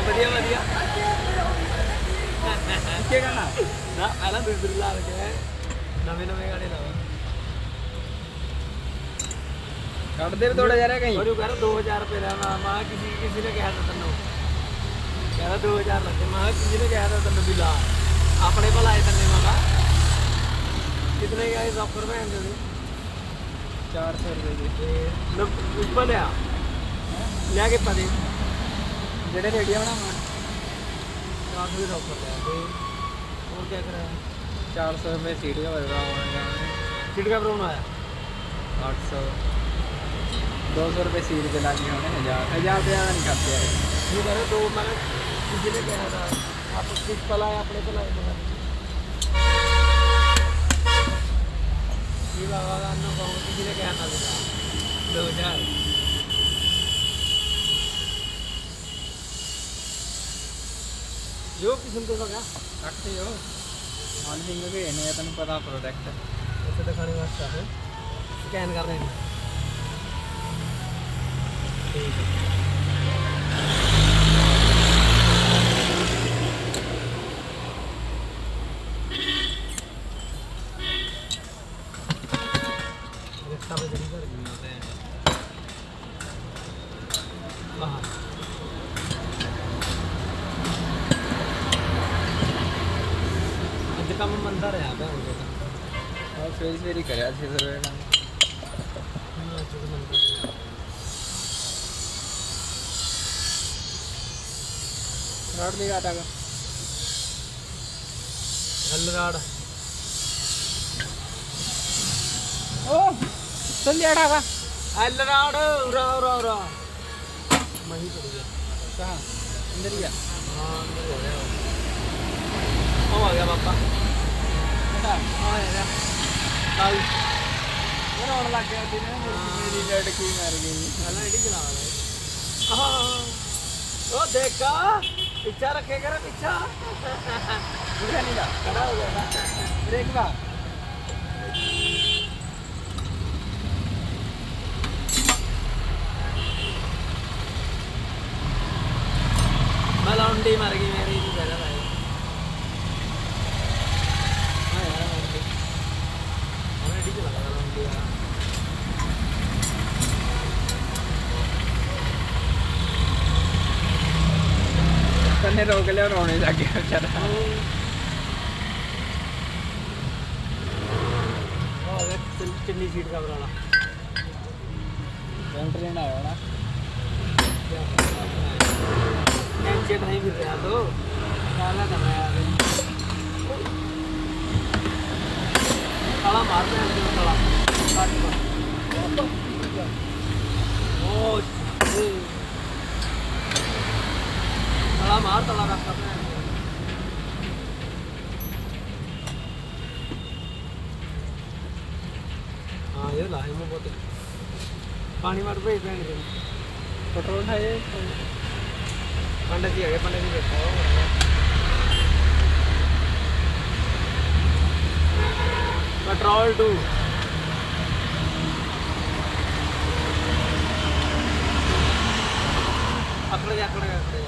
ਵਧੀਆ ਵਧੀਆ ਕੀ ਗਾਣਾ ਨਾ ਪਹਿਲਾਂ ਦੂਸਰੀ ਲਾ ਕੇ ਨਵੇਂ ਨਵੇਂ ਗਾਣੇ ਲਾਵਾ ਕੱਢ ਦੇ ਥੋੜਾ ਜਿਹਾ ਰਹਿ ਗਈ ਉਹਨੂੰ ਕਰ 2000 ਰੁਪਏ ਦਾ ਮਾਂ ਕਿਸੇ ਨੇ ਕਿਹਾ ਤਾਂ ਤੈਨੂੰ ਕਹਿੰਦਾ 2000 ਲੱਗੇ ਮਾਂ ਕਿਸੇ ਨੇ ਕਿਹਾ ਤਾਂ ਤੈਨੂੰ ਵੀ ਲਾ ਆਪਣੇ ਕੋਲ ਆਏ ਤੰਨੇ ਮਾਂ ਕਿਤਨੇ ਗਏ ਸੌਕਰ ਮੈਂ ਦੇ 400 ਰੁਪਏ ਦੇ ਤੇ ਉੱਪਰ ਲਿਆ ਕੇ ਪਾ ਦੇ ਜਿਹੜੇ ਰੇਡੀਓ ਬਣਾਵਾਂ 400 ਦਾ ਉੱਪਰ ਲਿਆ ਤੇ ਹੋਰ ਕੀ ਕਰਾਂ 400 ਰੁਪਏ ਸੀਟ का बनवाऊंगा सीट का प्रॉब्लम आया 800 200 रुपये सीट के लागे होने 1000 रुपया नहीं खाते यार ये करो तो मैंने किसी ने कहा था आप किस पल आए अपने को लाए बता ये बाबा का अन्ना कहूँ किसी ने कहा था 2000 जो किस्म के लगा रखते हो ऑन सिंग के नहीं तन पता प्रोडक्ट ऐसे दिखाने वास्ते है स्कैन कर रहे हैं ठीक है रिक्शा पे जल्दी कर होते हैं वहाँ ਅੱਜ ਕੰਮ ਮੰਦਾ ਰਿਹਾ ਪਿਆ ਹੁਣ ਤਾਂ और फेस वेरी करे 600 रुपये का ਅੱਜ ਤਾਂ ਮੰਦਾ ਰਿਹਾ राड भी काटा का ਹਲਰਾੜ ओ चल लिया ढाबा ਹਲਰਾੜ ਉਰਾ ਉਰਾ ਉਰਾ ਮਹੀ ਪੜ ਗਿਆ कहाँ अंदर ही ਹਾਂ ਅੰਦਰ ਹੋ ਗਿਆ ਉਹ ਆ ਗਿਆ ਪਾਪਾ बेटा ਆ ਗਿਆ ਕੱਲ और होने लग गया दिन मेरी लड़की मर गई ਪਹਿਲਾਂ ਇਹਦੀ ਚਲਾ ਲੈ ਉਹ ਦੇਖਾ ਪਿੱਛਾ ਰੱਖੇ ਕਰ ਪਿੱਛਾ बुढ़ा नहीं था ਖੜਾ ਹੋ ਗਿਆ ब्रेक बा ਮਲੌਂਡੀ ਮਰ ਗਈ ਮੇਰੀ ਦੀ ਜਗ੍ਹਾ ਲਾਇਆ ਹਾਂ ਯਾਰ ਮਲੌਂਡੀ ਉਹਨੇ ਇਹਦੀ ਚਲਾ ਲਾ ਮਲੌਂਡੀ ਆ तन्ने रोक लिया और रोने लग गया बेचारा चिन्नी सीट का बनाना पेंट लेना आया ना चेट नहीं मिल रहा तो काला करना यार काला मार रहे हैं काला काट ओ काला मार तला रखा है हाँ ये लाए मैं बहुत पानी मार पे भेज दे पेट्रोल है ये पंडित जी है पंडित जी देखो पेट्रोल टू अकड़े जा अकड़े अकड़े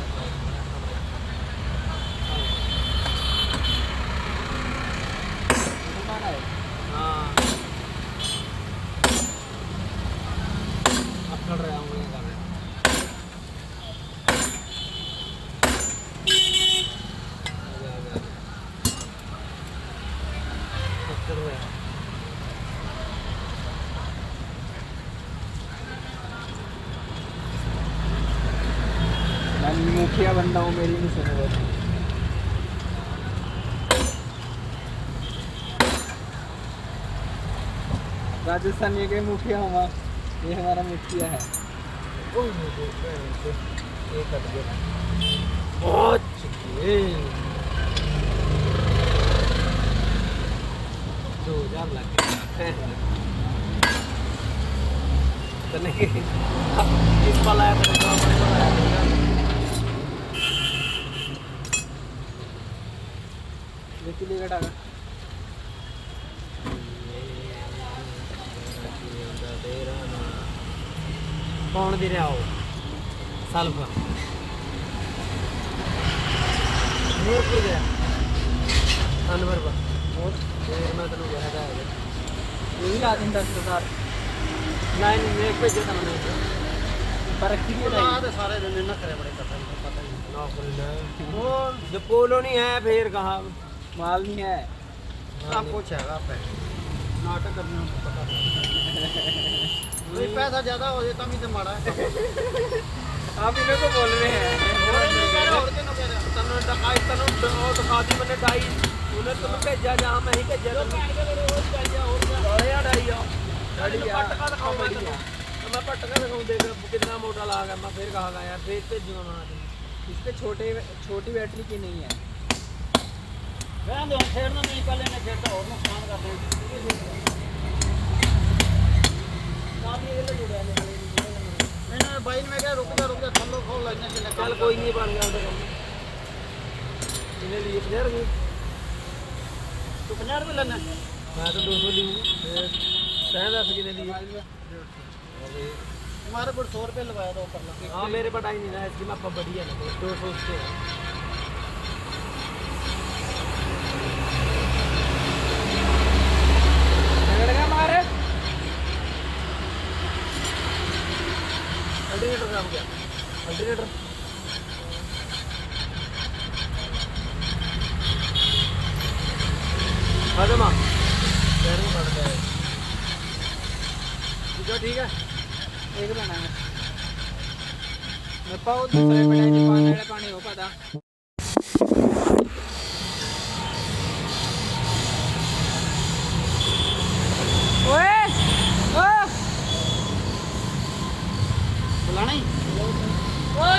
हाँ अकड़ रहा हूँ ये गाने मैं मुखिया बंदा हूँ मेरी नहीं सुने बस राजस्थान ये के मुखिया हुआ ये हमारा मुखिया है ये कट गया बहुत चिके 2000 लग गया तो नहीं इस वाला आया तो अपने को आया देखिए ले घटा कौन दे रहा हो सल्फ ਨੂਰਪੁਰ ਗਿਆ ਅਨਵਰ ਬਾ ਫੇਰ ਮੈਂ ਤੈਨੂੰ ਕਿਹਾ ਤਾਂ ਹੈ ਇਹ ਵੀ ਲਾ ਦਿੰਦਾ ਸਰਦਾਰ ਨਹੀਂ ਮੈਂ ਭੇਜਿਆ ਤਾਂ ਮੈਨੂੰ ਪਰ ਰੱਖੀ ਵੀ ਲਾ ਦੇ ਸਾਰੇ ਦਿਨ ਨਾ ਕਰੇ ਬੜੇ ਪਤਾ ਨਹੀਂ ਨਾ ਕੋਲ ਉਹ ਜੇ ਪੋਲੋ ਨਹੀਂ ਹੈ ਫੇਰ ਕਹਾ ਮਾਲ ਨਹੀਂ ਹੈ ਸਭ ਕੁਝ ਹੈਗਾ ਪੈ ਨਾਟਕ ਕਰਨਾ ਪਤਾ ਨਹੀਂ ਪੈਸਾ ਜ਼ਿਆਦਾ ਹੋ ਜੇ ਤਾਂ ਵੀ ਤੇ ਮਾੜਾ ਹੈ आप इन्हें को बोल रहे हैं ਹੋਰ ਕਿਹਨੂੰ ਕਹਿ ਰਿਹਾ ਤੈਨੂੰ ਟਕਾਈ ਤੈਨੂੰ ਉਹ ਦਿਖਾਦੀ ਮੈਨੇ ਡਾਈ ਉਹਨੇ ਤੈਨੂੰ ਭੇਜਿਆ ਜਾਂ ਮੈਂ ਹੀ ਭੇਜਿਆ गाड़ी यार ਪਟਕਾ ਦਿਖਾਉ ਮੈਂ ਪਟਕਾ ਦਿਖਾਉਂ ਦੇਖ ਕਿੰਨਾ ਮੋਟਾ ਲਾ ਗਿਆ ਮੈਂ ਫੇਰ ਕਹਾਗਾ ਯਾਰ ਫੇਰ ਭੇਜੂਗਾ ਮੈਂ इस पे छोटी बैटरी की नहीं है ਰਹਿਣ ਦੇ ਛੇੜਨਾ ਨਹੀਂ ਪਹਿਲੇ ਨੇ ਛੇੜਦਾ ਹੋਰ ਨੁਕਸਾਨ ਕਰਦੇ ਇਹਨਾਂ ਬਾਈ ਨੇ ਮੈਂ ਕਿਹਾ ਰੁਕ ਜਾ ਥੱਲੋਂ ਖੋਲ ਲੈਣੇ ਕਿੰਨੇ ਚੱਲ ਕੋਈ ਨਹੀਂ ਬਣ ਗਿਆ ਉਹਦਾ ਕੰਮ ਇਹਨੇ ਲਈ 50 ਰੁਪਏ ਤੂੰ 50 ਰੁਪਏ ਲੈਣਾ ਮੈਂ ਤਾਂ 200 ਲਈ ਫੇਰ ਤੈਂ ਦੱਸ ਕਿੰਨੇ ਲਈ हमारे को 100 रुपये लगाया था ऊपर लगे हाँ मेरे पास आई नहीं ना इसकी मैं बढ़िया ना 200 उसके लगा मारे अल्टरनेटर काम क्या अल्टरनेटर खत्म पैरों पड़ गया ठीक है एक बना है मैं पाओ दूसरे बनाए पानी वाला पानी हो पता ओए ओ बुलाना ही ओ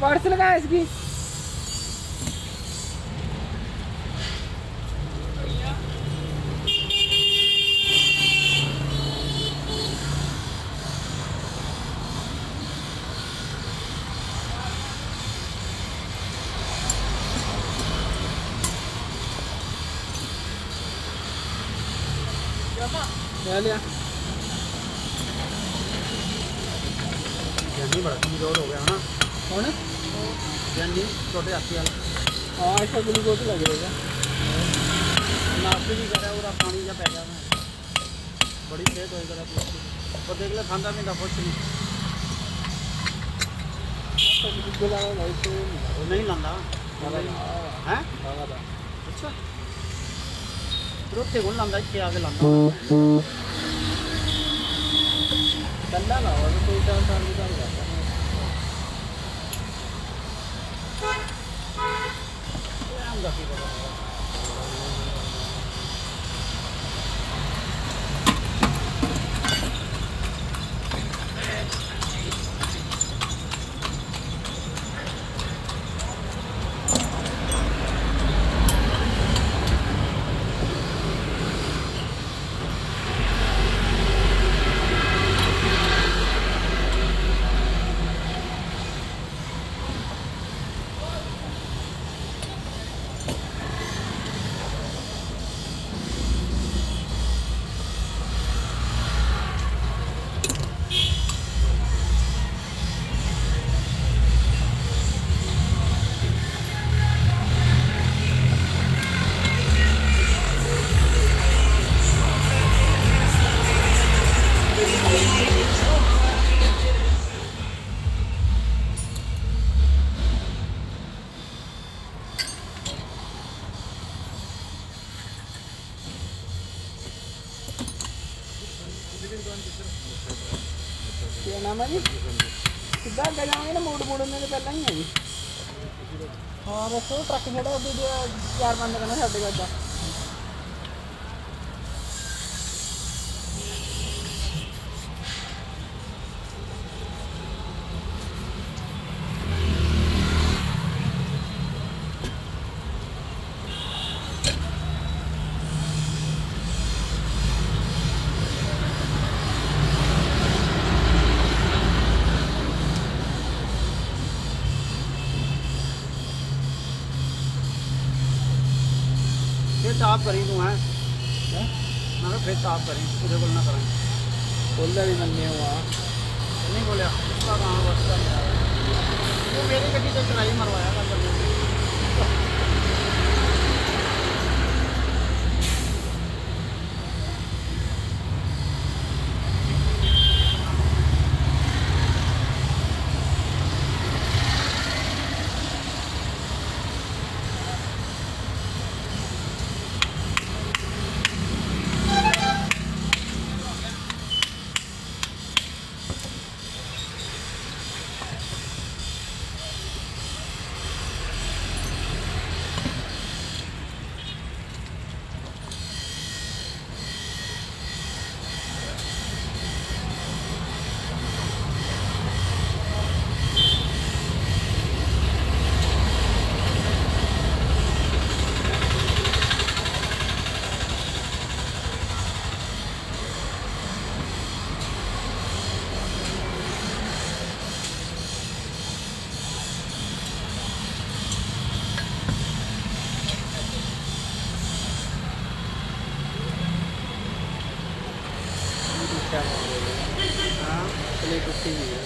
पार्सल लगा है इसकी ले लिया जानी बड़ा कमजोर हो गया ना कौन जानी छोटे हाथी वाला हाँ इसका ग्लूकोज लग रहेगा नाश्ते भी करा पूरा पानी जा पै गया मैं बड़ी सेहत हो गया प्लास्टिक और देख ले खांदा पींदा कुछ नहीं वो नहीं लांदा हैं अच्छा फिर उत्थे कौन लांदा इत्थे आके लांदा ठंडा ना हो तो कोई चार निकाल जाता है आंदा की पता क्या नाम है जी सीधा अगर जाएंगे ना मोड़ मोड़ने से पहले ही है जी हाँ बस वो ट्रक खड़ा अभी 4-5 करना साढ़े का इदा फिर आप करी तू है मैं फिर आप करी उधर को ना करें ਬੋਲਿਆ ਵੀ ਮੰਨੇ ਹੋ ਆ नहीं बोलिया उसका कहाँ बसता वो मेरी गड्डी तो ट्राई मरवाया था कल हाँ चलिए कुछ ही है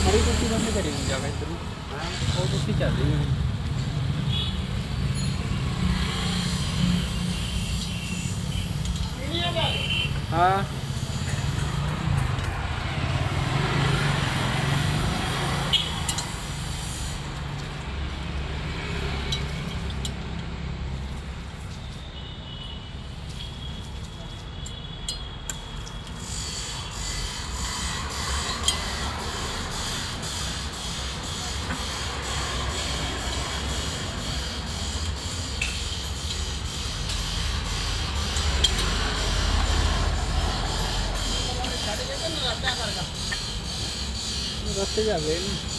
हरी कुर्सी बंद करी हुई जाएगा इधर हाँ वो कुर्सी चल रही है हाँ रास्ते जा गए नहीं